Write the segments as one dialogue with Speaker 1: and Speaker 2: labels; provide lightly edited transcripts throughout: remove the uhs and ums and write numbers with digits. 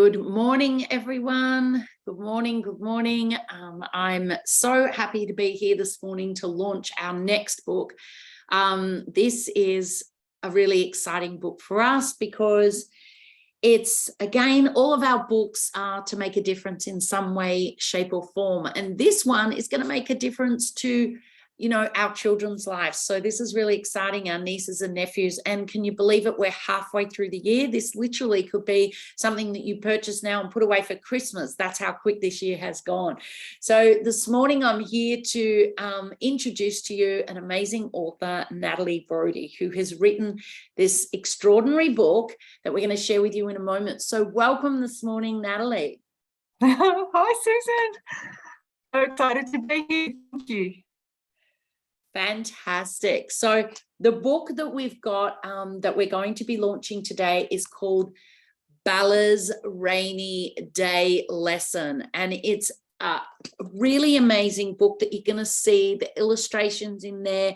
Speaker 1: Good morning, everyone. Good morning. Good morning. I'm so happy to be here this morning to launch our next book. This is a really exciting book for us because it's, again, all of our books are to make a difference in some way, shape or form. And this one is going to make a difference to our children's lives. So this is really exciting, our nieces and nephews. And can you believe it? We're halfway through the year. This literally could be something that you purchase now and put away for Christmas. That's how quick this year has gone. So this morning I'm here to introduce to you an amazing author, Natalie Brodie, who has written this extraordinary book that we're going to share with you in a moment. So welcome this morning, Natalie.
Speaker 2: Hi, Susan. So excited to be here. Thank you.
Speaker 1: Fantastic. So the book that we've got that we're going to be launching today is called Bella's Rainy Day Lesson. And it's a really amazing book that you're going to see the illustrations in there.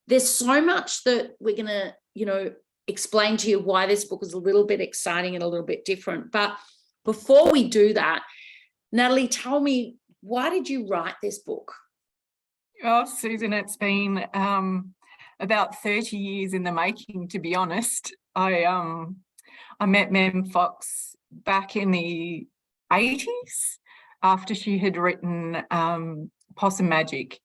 Speaker 1: There's so much that we're going to, explain to you why this book is a little bit exciting and a little bit different. But before we do that, Natalie, tell me, why did you write this book?
Speaker 2: Oh, Susan, it's been about 30 years in the making, to be honest. I met Mem Fox back in the 80s after she had written Possum Magic.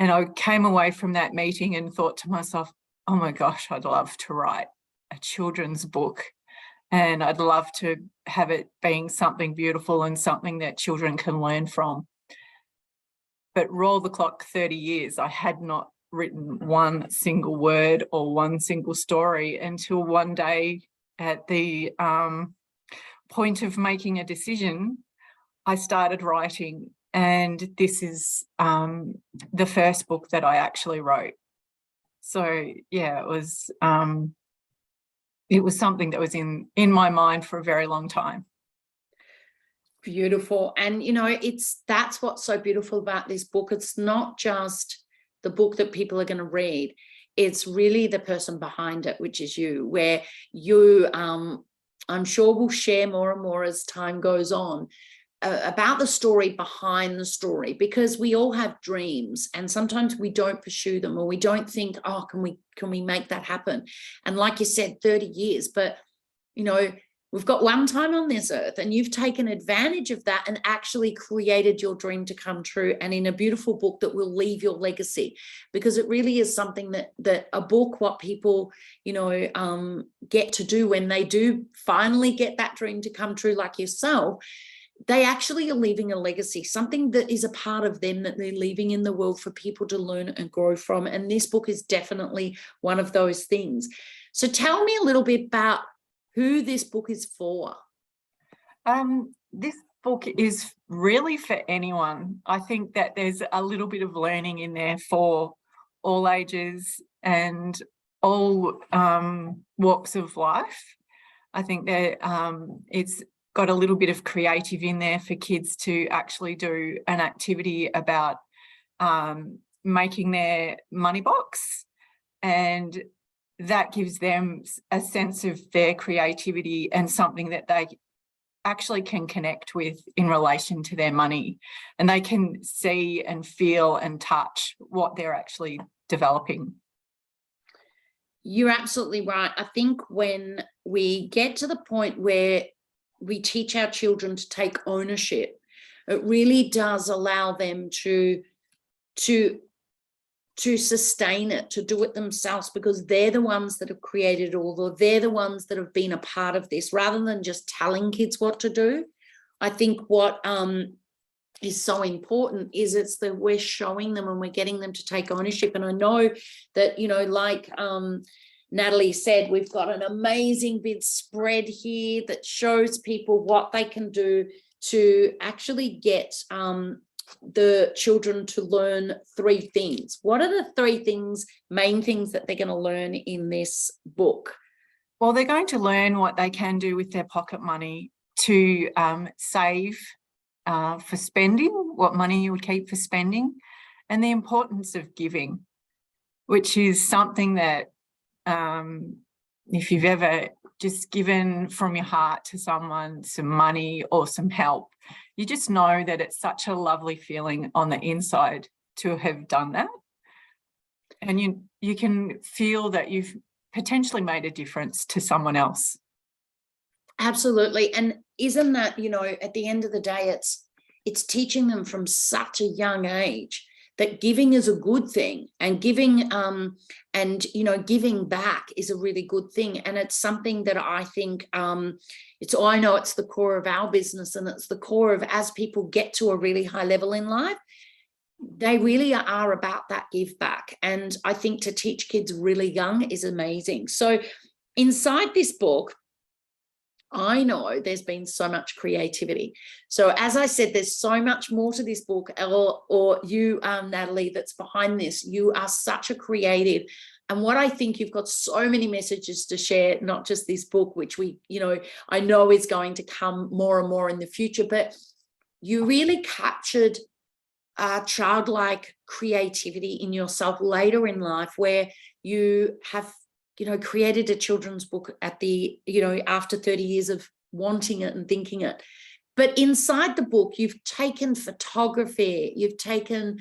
Speaker 2: And I came away from that meeting and thought to myself, oh my gosh, I'd love to write a children's book. And I'd love to have it being something beautiful and something that children can learn from. But roll the clock 30 years, I had not written one single word or one single story until one day at the point of making a decision, I started writing. And this is the first book that I actually wrote. So, yeah, it was something that was in my mind for a very long time.
Speaker 1: Beautiful. And that's what's so beautiful about this book. It's not just the book that people are going to read, it's really the person behind it, which is you, where you I'm sure will share more and more as time goes on about the story behind the story, because we all have dreams and sometimes we don't pursue them, or we don't think, oh, can we make that happen? And like you said, 30 years, but we've got one time on this earth, and you've taken advantage of that and actually created your dream to come true, and in a beautiful book that will leave your legacy, because it really is something that a book, what people, get to do when they do finally get that dream to come true, like yourself, they actually are leaving a legacy, something that is a part of them that they're leaving in the world for people to learn and grow from. And this book is definitely one of those things. So tell me a little bit about who this book is for.
Speaker 2: This book is really for anyone. I think that there's a little bit of learning in there for all ages and all walks of life. I think that it's got a little bit of creative in there for kids to actually do an activity about making their money box, and that gives them a sense of their creativity and something that they actually can connect with in relation to their money, and they can see and feel and touch what they're actually developing.
Speaker 1: You're absolutely right. I think when we get to the point where we teach our children to take ownership, it really does allow them to sustain it, to do it themselves, because they're the ones that have created it all, or they're the ones that have been a part of this, rather than just telling kids what to do. I think what is so important is it's that we're showing them and we're getting them to take ownership. And I know that, like Natalie said, we've got an amazing big spread here that shows people what they can do to actually get the children to learn 3 things. What are the 3 things, main things that they're going to learn in this book?
Speaker 2: Well, they're going to learn what they can do with their pocket money to save for spending, what money you would keep for spending, and the importance of giving, which is something that if you've ever just given from your heart to someone some money or some help, you just know that it's such a lovely feeling on the inside to have done that. And you can feel that you've potentially made a difference to someone else.
Speaker 1: Absolutely. And isn't that, you know, at the end of the day, it's teaching them from such a young age that giving is a good thing, and giving and, you know, giving back is a really good thing. And it's something that I think I know it's the core of our business, and it's the core of, as people get to a really high level in life, they really are about that give back. And I think to teach kids really young is amazing. So inside this book, I know there's been so much creativity. So as I said, there's so much more to this book, or you, Natalie, that's behind this. You are such a creative. And what I think, you've got so many messages to share, not just this book, which we, you know, I know is going to come more and more in the future, but you really captured childlike creativity in yourself later in life, where you have, you know, created a children's book at the, you know, after 30 years of wanting it and thinking it. But inside the book, you've taken photography, you've taken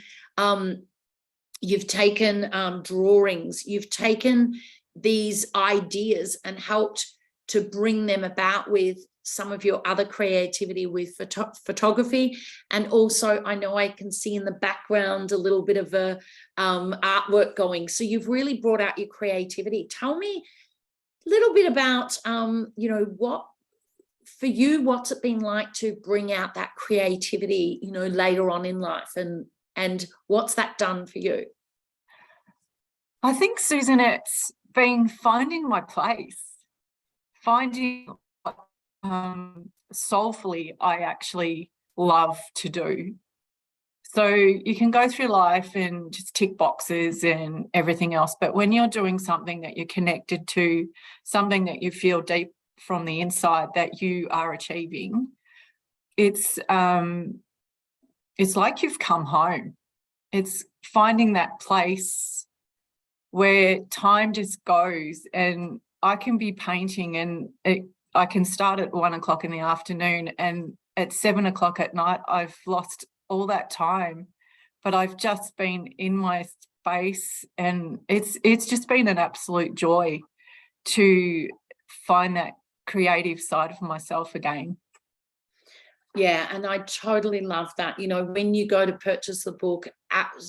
Speaker 1: drawings, you've taken these ideas and helped to bring them about with some of your other creativity with photography. And also, I know I can see in the background a little bit of a artwork going. So you've really brought out your creativity. Tell me a little bit about, you know, what for you, what's it been like to bring out that creativity, you know, later on in life, and what's that done for you?
Speaker 2: I think, Susan, it's been finding my place, finding what soulfully I actually love to do. So you can go through life and just tick boxes and everything else, but when you're doing something that you're connected to, something that you feel deep from the inside that you are achieving, it's like you've come home. It's finding that place where time just goes, and I can be painting and I can start at 1 o'clock in the afternoon, and at 7 o'clock at night, I've lost all that time, but I've just been in my space, and it's just been an absolute joy to find that creative side of myself again.
Speaker 1: Yeah, and I totally love that. You know, when you go to purchase the book,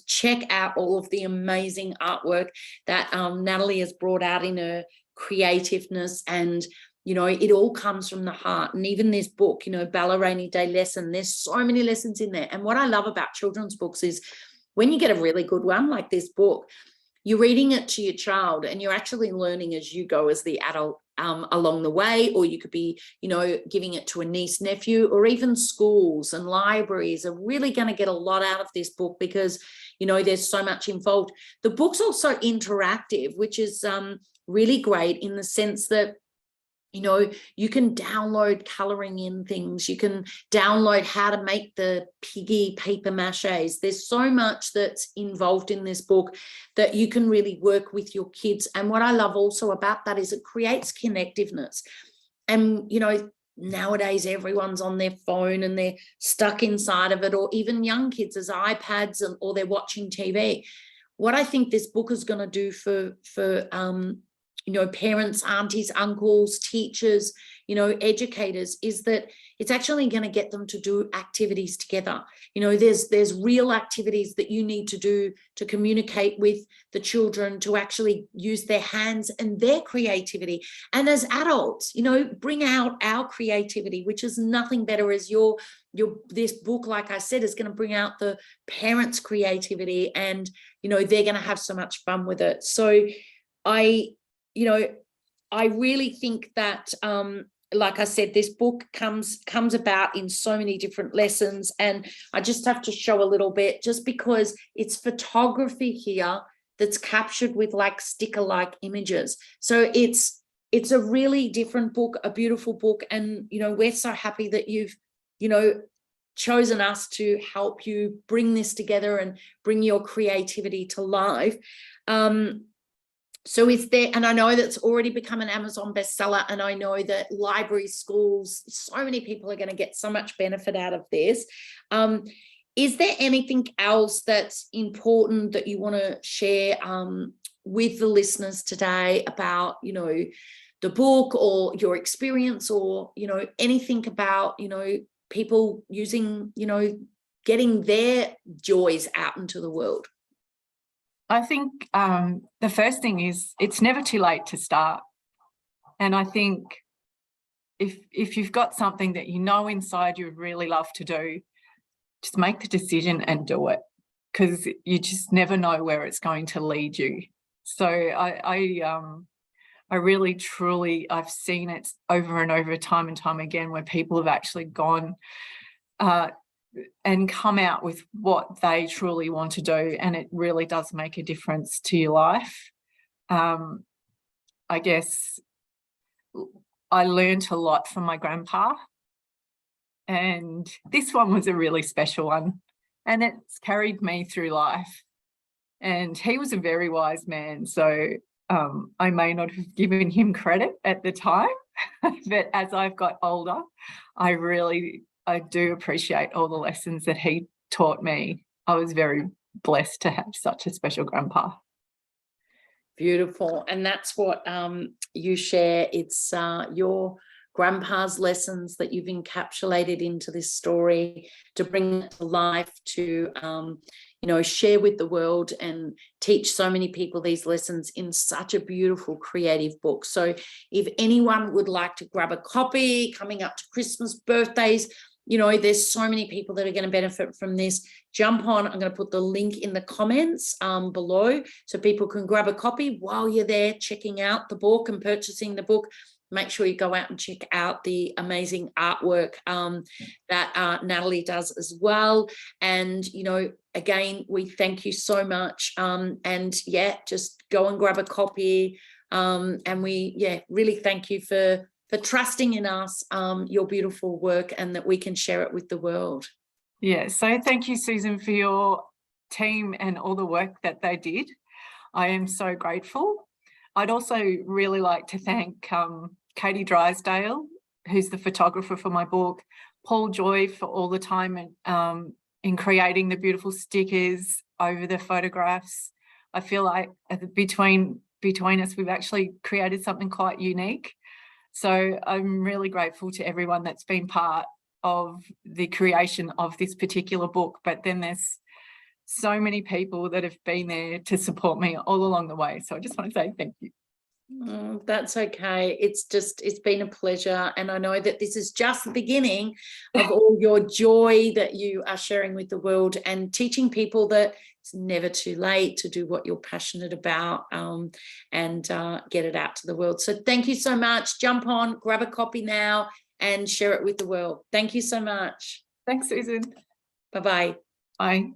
Speaker 1: check out all of the amazing artwork that Natalie has brought out in her creativeness. And, you know, it all comes from the heart. And even this book, you know, Bella Rainy Day Lesson, there's so many lessons in there. And what I love about children's books is when you get a really good one like this book, you're reading it to your child and you're actually learning as you go as the adult along the way. Or you could be, you know, giving it to a niece, nephew, or even schools and libraries are really going to get a lot out of this book because, you know, there's so much involved. The book's also interactive, which is really great in the sense that, you know, you can download coloring in things. You can download how to make the piggy paper maches. There's so much that's involved in this book that you can really work with your kids. And what I love also about that is it creates connectiveness. And, you know, nowadays everyone's on their phone and they're stuck inside of it, or even young kids as iPads or they're watching TV. What I think this book is going to do for you know, parents, aunties, uncles, teachers, you know, educators, is that it's actually going to get them to do activities together. You know, there's real activities that you need to do to communicate with the children, to actually use their hands and their creativity. And as adults, you know, bring out our creativity, which is nothing better as this book, like I said, is going to bring out the parents' creativity, and, you know, they're going to have so much fun with it. So you know, I really think that, like I said, this book comes about in so many different lessons. And I just have to show a little bit, just because it's photography here that's captured with like sticker-like images. So it's a really different book, a beautiful book. And, you know, we're so happy that you've, you know, chosen us to help you bring this together and bring your creativity to life. So is there, and I know that's already become an Amazon bestseller, and I know that libraries, schools, so many people are going to get so much benefit out of this. Is there anything else that's important that you want to share with the listeners today about, you know, the book or your experience, or, you know, anything about, you know, people using, you know, getting their joys out into the world?
Speaker 2: I think the first thing is it's never too late to start. And I think if you've got something that you know inside you would really love to do, just make the decision and do it, because you just never know where it's going to lead you. So I really, truly, I've seen it over and over, time and time again, where people have actually gone and come out with what they truly want to do, and it really does make a difference to your life. I guess I learned a lot from my grandpa, and this one was a really special one, and it's carried me through life. And he was a very wise man, so I may not have given him credit at the time, but as I've got older, I do appreciate all the lessons that he taught me. I was very blessed to have such a special grandpa.
Speaker 1: Beautiful. And that's what you share. It's your grandpa's lessons that you've encapsulated into this story to bring it to life, to you know, share with the world and teach so many people these lessons in such a beautiful, creative book. So if anyone would like to grab a copy coming up to Christmas, birthdays, you know, there's so many people that are going to benefit from this. Jump on. I'm going to put the link in the comments below so people can grab a copy while you're there checking out the book and purchasing the book. Make sure you go out and check out the amazing artwork that Natalie does as well. And, you know, again, we thank you so much. And yeah, just go and grab a copy. And we, really thank you for trusting in us, your beautiful work, and that we can share it with the world.
Speaker 2: Yeah, so thank you, Susan, for your team and all the work that they did. I am so grateful. I'd also really like to thank Katie Drysdale, who's the photographer for my book, Paul Joy for all the time in creating the beautiful stickers over the photographs. I feel like between us, we've actually created something quite unique. So I'm really grateful to everyone that's been part of the creation of this particular book. But then there's so many people that have been there to support me all along the way. So I just want to say thank you.
Speaker 1: Oh, that's okay. It's been a pleasure. And I know that this is just the beginning of all your joy that you are sharing with the world, and teaching people that it's never too late to do what you're passionate about, and get it out to the world. So thank you so much. Jump on, grab a copy now and share it with the world. Thank you so much.
Speaker 2: Thanks, Susan.
Speaker 1: Bye-bye.
Speaker 2: Bye.